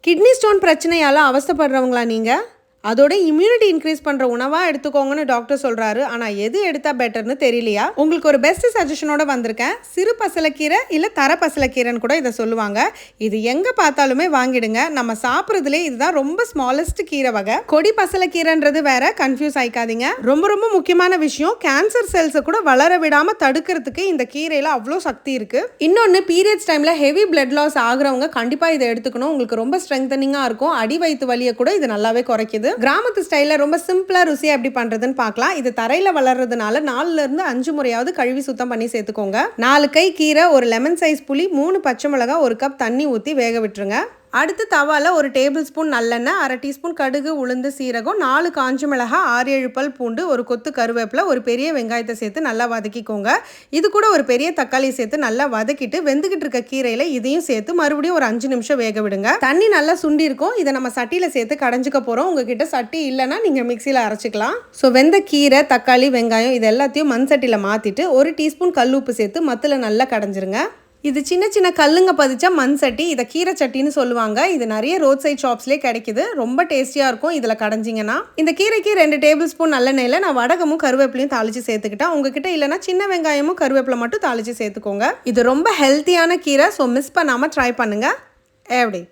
Kidney stone பிரச்சனையால் அவஸ்தைப்படுறவங்களா நீங்கள்? அதோட இம்யூனிட்டி இன்க்ரீஸ் பண்ணுற உணவாக எடுத்துக்கோங்கன்னு டாக்டர் சொல்கிறாரு. ஆனால் எது எடுத்தால் பெட்டர்னு தெரியலையா? உங்களுக்கு ஒரு பெஸ்ட் சஜஷனோட வந்திருக்கேன். சிறு பசலைக்கீரை இல்லை தர பசலைக்கீரைன்னு கூட இதை சொல்லுவாங்க. இது எங்கே பார்த்தாலுமே வாங்கிடுங்க. நம்ம சாப்பிட்றதுலே இதுதான் ரொம்ப ஸ்மாலஸ்ட் கீரை வகை. கொடி பசலைக்கீரைன்றது வேற, கன்ஃபியூஸ் ஆயிக்காதீங்க. ரொம்ப ரொம்ப முக்கியமான விஷயம், கேன்சர் செல்ஸை கூட வளர விடாமல் தடுக்கிறதுக்கு இந்த கீரையில் அவ்வளோ சக்தி இருக்குது. இன்னொன்று, பீரியட்ஸ் டைமில் ஹெவி பிளட் லாஸ் ஆகுறவங்க கண்டிப்பாக இதை எடுத்துக்கணும். உங்களுக்கு ரொம்ப ஸ்ட்ரெங்தனிங்காக இருக்கும். அடி வயிற்று வலியை கூட இது நல்லாவே குறைக்குது. கிராமத்து ஸ்டைலில் ரொம்ப சிம்பிளாக ருசியாக எப்படி பண்ணுறதுன்னு பார்க்கலாம். இது தரையில் வளர்றதுனால 4லிருந்து 5 முறையாவது கழுவி சுத்தம் பண்ணி சேர்த்துக்கோங்க. 4 கை கீரை, ஒரு லெமன் சைஸ் புளி, 3 பச்சை மிளகாய், 1 கப் தண்ணி ஊற்றி வேக விட்டுருங்க. அடுத்து தவால 1 டேபிள் ஸ்பூன் நல்லெண்ணெய், 1/2 டீஸ்பூன் கடுகு, உளுந்து, சீரகம், 4 காஞ்ச மிளகாய், 6-7 பல் பூண்டு, 1 கொத்து கருவேப்பிலை, ஒரு பெரிய வெங்காயத்தை சேர்த்து நல்லா வதக்கிக்கோங்க. இது கூட ஒரு பெரிய தக்காளி சேர்த்து நல்லா வதக்கிட்டு வெந்துகிட்டு இருக்க கீரையில இதையும் சேர்த்து மறுபடியும் ஒரு 5 நிமிஷம் வேக விடுங்க. தண்ணி நல்லா சுண்டி இருக்கும். இதை நம்ம சட்டியில சேர்த்து கடைஞ்சிக்க போறோம். உங்ககிட்ட சட்டி இல்லைன்னா நீங்க மிக்சியில அரைச்சிக்கலாம். ஸோ வெந்த கீரை, தக்காளி, வெங்காயம் இது எல்லாத்தையும் மண் சட்டியில மாத்திட்டு 1 டீஸ்பூன் கல் உப்பு சேர்த்து மத்துல நல்லா கடைஞ்சிருங்க. இது சின்ன சின்ன கல்லுங்க பதிச்சா மண் சட்டி, இதை கீரை சட்டின்னு சொல்லுவாங்க. இது நிறைய ரோட் சைட் ஷாப்ஸ்லேயே கிடைக்குது. ரொம்ப டேஸ்டியாக இருக்கும் இதில் கடைஞ்சிங்கன்னா. இந்த கீரைக்கு 2 டேபிள் ஸ்பூன் நல்லெண்ணெயில் நான் வடகமும் கருவேப்பிலையும் தாளித்து சேர்த்துக்கிட்டேன். உங்ககிட்ட இல்லைனா சின்ன வெங்காயமும் கருவேப்பிலை மட்டும் தாளித்து சேர்த்துக்கோங்க. இது ரொம்ப ஹெல்த்தியான கீரை. ஸோ மிஸ் பண்ணாமல் ட்ரை பண்ணுங்கள். எப்படி